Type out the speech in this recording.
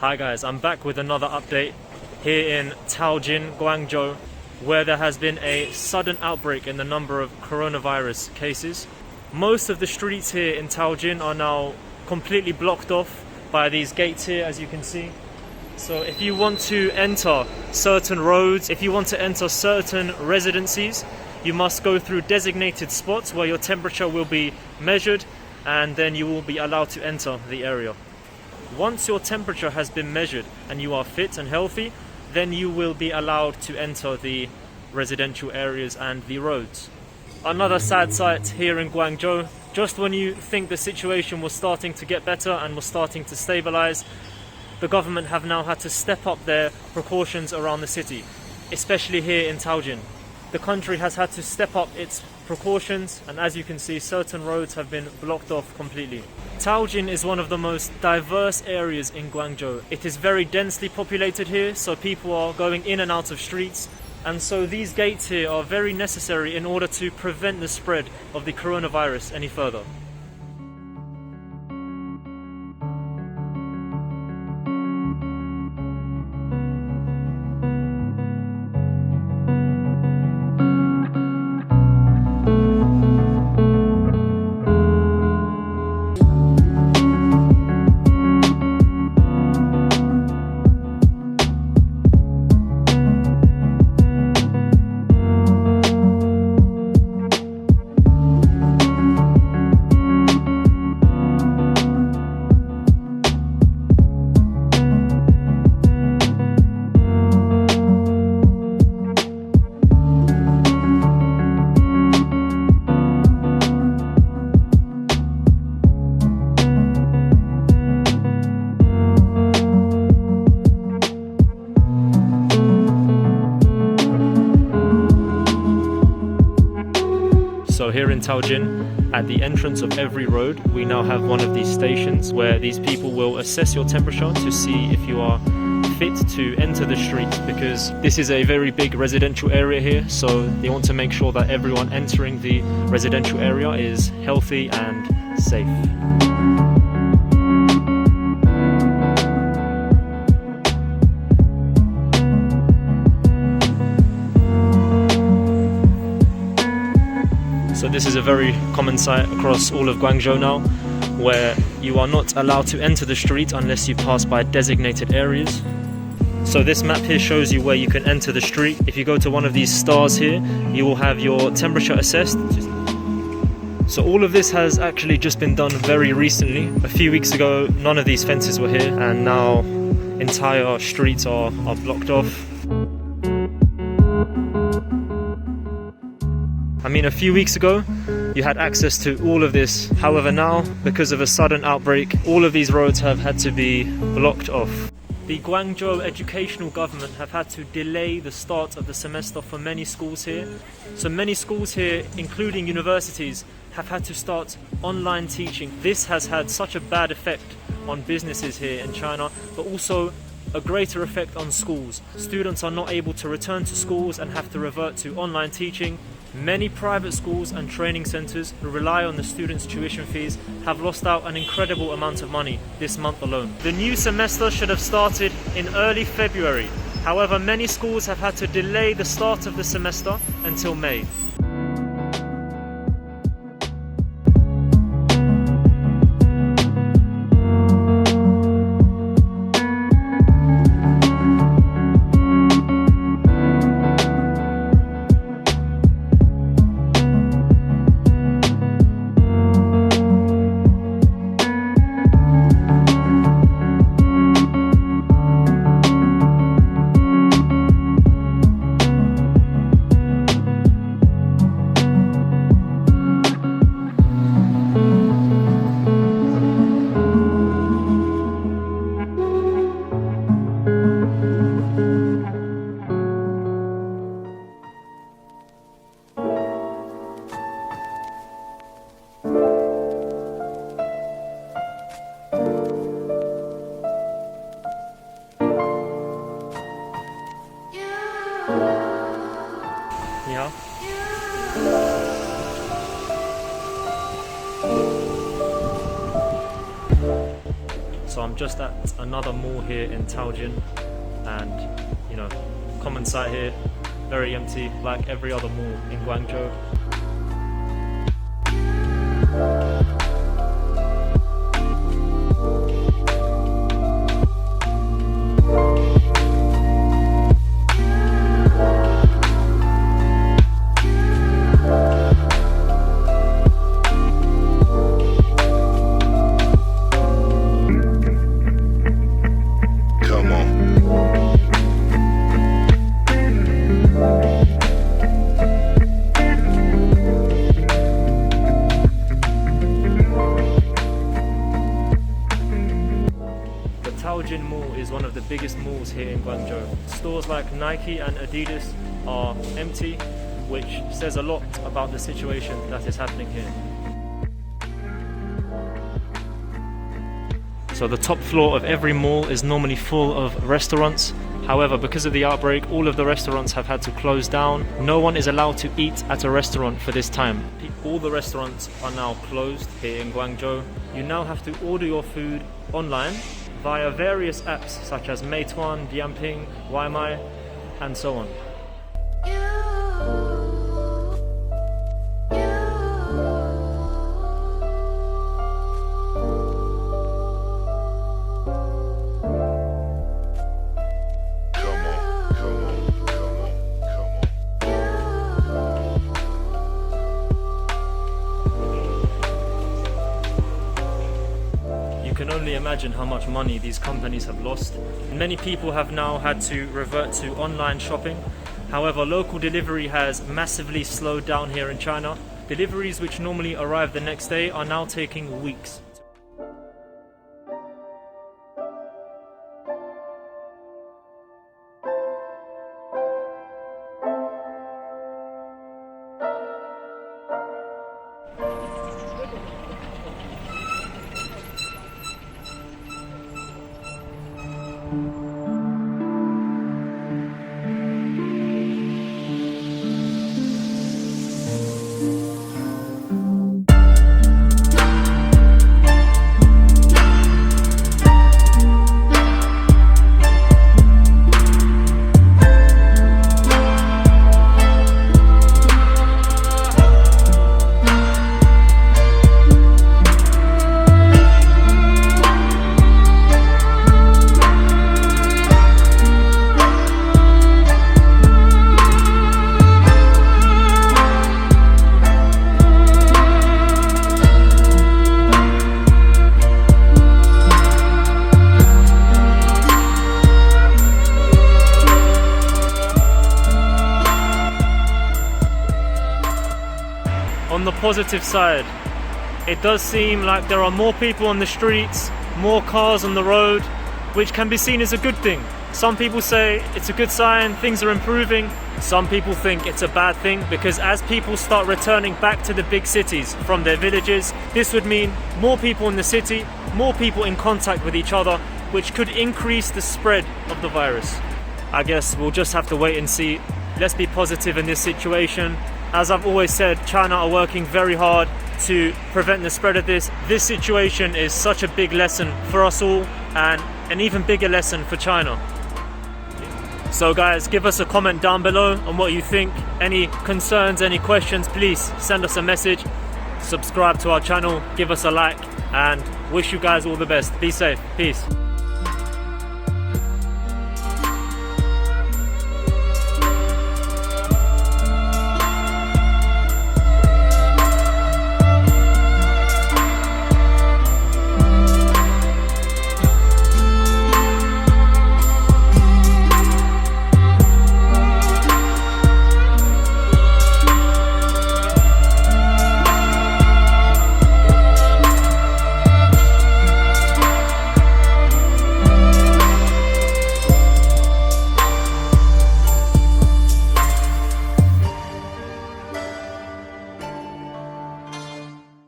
Hi guys, I'm back with another update here in Taojin, Guangzhou, where there has been a sudden outbreak in the number of coronavirus cases. Most of the streets here in Taojin are now completely blocked off by these gates here, as you can see. So if you want to enter certain roads, if you want to enter certain residencies, you must go through designated spots where your temperature will be measured, and then you will be allowed to enter the area. Once your temperature has been measured and you are fit and healthy, then you will be allowed to enter the residential areas and the roads. Another sad sight here in Guangzhou, just when you think the situation was starting to get better and was starting to stabilize, the government have now had to step up their precautions around the city, especially here in Taojin. The country has had to step up its precautions, and as you can see, certain roads have been blocked off completely. Taojin is one of the most diverse areas in Guangzhou. It is very densely populated here, so people are going in and out of streets, and so these gates here are very necessary in order to prevent the spread of the coronavirus any further. So here in Taojin, at the entrance of every road, we now have one of these stations where these people will assess your temperature to see if you are fit to enter the street, because this is a very big residential area here, so they want to make sure that everyone entering the residential area is healthy and safe. So this is a very common sight across all of Guangzhou now, where you are not allowed to enter the street unless you pass by designated areas. So this map here shows you where you can enter the street. If you go to one of these stars here, you will have your temperature assessed. So all of this has actually just been done very recently. A few weeks ago, none of these fences were here, and now entire streets are blocked off. I mean, a few weeks ago, you had access to all of this. However, now, because of a sudden outbreak, all of these roads have had to be blocked off. The Guangzhou educational government have had to delay the start of the semester for many schools here. So many schools here, including universities, have had to start online teaching. This has had such a bad effect on businesses here in China, but also a greater effect on schools. Students are not able to return to schools and have to revert to online teaching. Many private schools and training centres who rely on the students' tuition fees have lost out an incredible amount of money this month alone. The new semester should have started in early February. However, many schools have had to delay the start of the semester until May. just at another mall here in Taojin, and you know, common sight here, very empty like every other mall in Guangzhou. Taojin Mall is one of the biggest malls here in Guangzhou. Stores like Nike and Adidas are empty, which says a lot about the situation that is happening here. So the top floor of every mall is normally full of restaurants. However, because of the outbreak, all of the restaurants have had to close down. No one is allowed to eat at a restaurant for this time. All the restaurants are now closed here in Guangzhou. You now have to order your food online via various apps such as Meituan, Dianping, Waimai, and so on. You can only imagine how much money these companies have lost. Many people have now had to revert to online shopping. However, local delivery has massively slowed down here in China. Deliveries which normally arrive the next day are now taking weeks. On the positive side, it does seem like there are more people on the streets, more cars on the road, which can be seen as a good thing. Some people say it's a good sign, things are improving. Some people think it's a bad thing because as people start returning back to the big cities from their villages, this would mean more people in the city, more people in contact with each other, which could increase the spread of the virus. I guess we'll just have to wait and see. Let's be positive in this situation. As I've always said, China are working very hard to prevent the spread of this. This situation is such a big lesson for us all and an even bigger lesson for China. So guys, give us a comment down below on what you think. Any concerns, any questions, please send us a message. Subscribe to our channel, give us a like, and wish you guys all the best. Be safe. Peace.